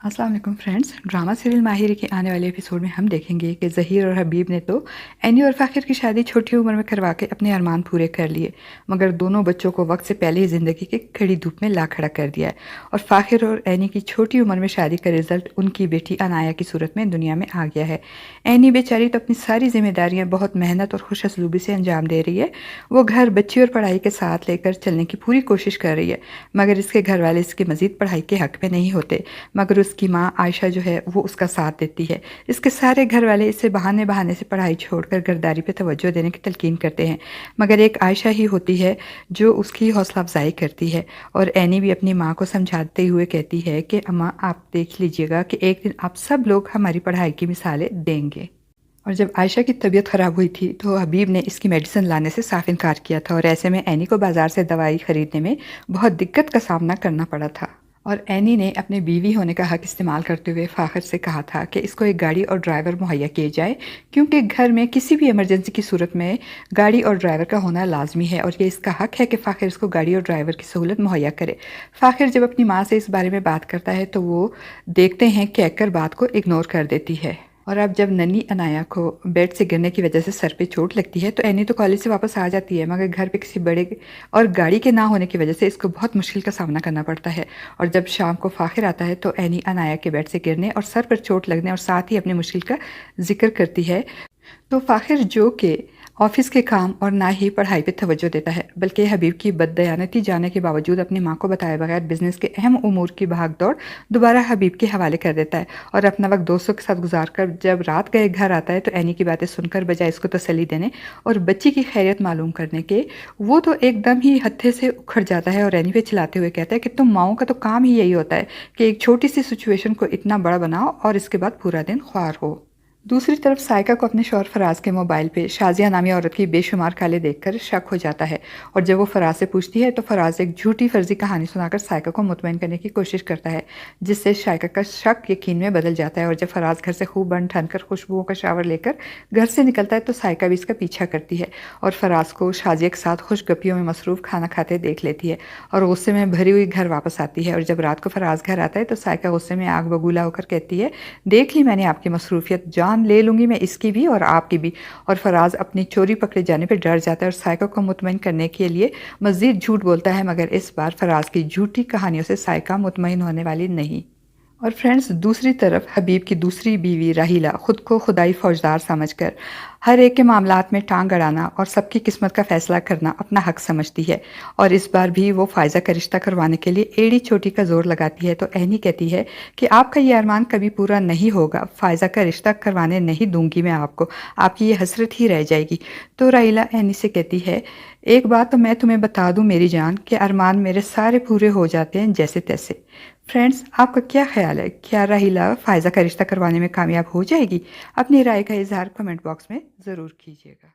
अस्सलाम वालेकुम friends. Drama serial माहिर के आने वाले एपिसोड में हम देखेंगे कि ज़हीर और हबीब ने तो एनी और फ़ाखिर की शादी छोटी उम्र में करवा के अपने अरमान पूरे कर लिए, मगर दोनों बच्चों को वक्त से पहले ही ज़िंदगी की कड़ी धूप में ला खड़ा कर दिया है। और फ़ाखिर और एनी की छोटी उम्र में शादी का रिजल्ट उनकी बेटी अनाया की सूरत में दुनिया में आ गया है। एनी बेचारी तो अपनी सारी जिम्मेदारियाँ बहुत मेहनत और खुश असलूबी से अंजाम दे रही है। वो घर, बच्ची और पढ़ाई के साथ लेकर चलने की पूरी कोशिश कर रही है, मगर इसके घर वाले इसकी मज़ीद पढ़ाई के हक़ में नहीं होते। मगर उसकी माँ आयशा जो है वो उसका साथ देती है। इसके सारे घर वाले इसे बहाने बहाने से पढ़ाई छोड़कर घरदारी पे तवज्जो देने की तलकीन करते हैं, मगर एक आयशा ही होती है जो उसकी हौसला अफजाई करती है। और एनी भी अपनी माँ को समझाते हुए कहती है कि अम्मा, आप देख लीजिएगा कि एक दिन आप सब लोग हमारी पढ़ाई की मिसालें देंगे। और जब आयशा की तबीयत ख़राब हुई थी तो हबीब ने इसकी मेडिसिन लाने से साफ इनकार किया था, और ऐसे में एनी को बाज़ार से दवाई ख़रीदने में बहुत दिक्कत का सामना करना पड़ा था। और एनी ने अपने बीवी होने का हक इस्तेमाल करते हुए फ़ाखिर से कहा था कि इसको एक गाड़ी और ड्राइवर मुहैया किए जाए, क्योंकि घर में किसी भी इमरजेंसी की सूरत में गाड़ी और ड्राइवर का होना लाजमी है, और ये इसका हक है कि फ़ाखिर इसको गाड़ी और ड्राइवर की सहूलत मुहैया करे। फ़ाखिर जब अपनी माँ से इस बारे में बात करता है तो वो देखते हैं कहकर बात को इग्नोर कर देती है। और अब जब नन्ही अनाया को बेड से गिरने की वजह से सर पे चोट लगती है तो एनी तो कॉलेज से वापस आ जाती है, मगर घर पे किसी बड़े और गाड़ी के ना होने की वजह से इसको बहुत मुश्किल का सामना करना पड़ता है। और जब शाम को फ़ाखिर आता है तो एनी अनाया के बेड से गिरने और सर पर चोट लगने और साथ ही अपनी मुश्किल का जिक्र करती है। तो फ़ाखिर जो कि ऑफिस के काम और ना ही पढ़ाई पे तवज्जो देता है, बल्कि हबीब की बददयानती जाने के बावजूद अपनी माँ को बताए बगैर बिजनेस के अहम उमूर की भागदौड़ दोबारा हबीब के हवाले कर देता है। और अपना वक्त दोस्तों के साथ गुजार कर जब रात गए घर आता है तो एनी की बातें सुनकर बजाय इसको तसल्ली देने और बच्ची की खैरियत मालूम करने के, वो तो एकदम ही हत्थे से उखड़ जाता है और एनी पे चिल्लाते हुए कहता है कि तुम माओं का तो काम ही यही होता है कि एक छोटी सी सिचुएशन को इतना बड़ा बनाओ और इसके बाद पूरा दिन ख्वार हो। दूसरी तरफ साइका को अपने शौहर फराज के मोबाइल पे शाजिया नामी औरत की बेशुमार कालें देखकर शक हो जाता है, और जब वो फराज से पूछती है तो फराज एक झूठी फर्जी कहानी सुनाकर साइका को मुतमईन करने की कोशिश करता है, जिससे साइका का शक यकीन में बदल जाता है। और जब फराज घर से खूब बन ठन कर खुशबुओं का शावर लेकर घर से निकलता है तो साइका भी इसका पीछा करती है और फराज को शाजिया के साथ खुशगपियों में मसरूफ़ खाना खाते देख लेती है और गुस्से में भरी हुई घर वापस आती है। और जब रात को फराज घर आता है तो साइका गुस्से में आग बबूला होकर कहती है, देख ली मैंने आपकी मसरूफियत, जान ले लूंगी मैं इसकी भी और आपकी भी। और फराज अपनी चोरी पकड़े जाने पर डर जाता है और साइका को मुतमईन करने के लिए मजीद झूठ बोलता है, मगर इस बार फराज की झूठी कहानियों से साइका मुतमईन होने वाली नहीं। और फ्रेंड्स, दूसरी तरफ हबीब की दूसरी बीवी राहीला खुद को खुदाई फौजदार समझकर हर एक के मामलात में टांग अड़ाना और सबकी किस्मत का फैसला करना अपना हक समझती है, और इस बार भी वो फायजा का रिश्ता करवाने के लिए एड़ी चोटी का जोर लगाती है। तो एनी कहती है कि आपका ये अरमान कभी पूरा नहीं होगा, फायजा का रिश्ता करवाने नहीं दूंगी मैं आपको, आपकी ये हसरत ही रह जाएगी। तो राहीला एनी से कहती है, एक बात तो मैं तुम्हें बता दूं मेरी जान, कि अरमान मेरे सारे पूरे हो जाते हैं जैसे तैसे। फ्रेंड्स, आपका क्या ख्याल है, क्या राहीला फायजा का रिश्ता करवाने में कामयाब हो जाएगी? अपनी राय का इजहार कमेंट बॉक्स में ज़रूर कीजिएगा।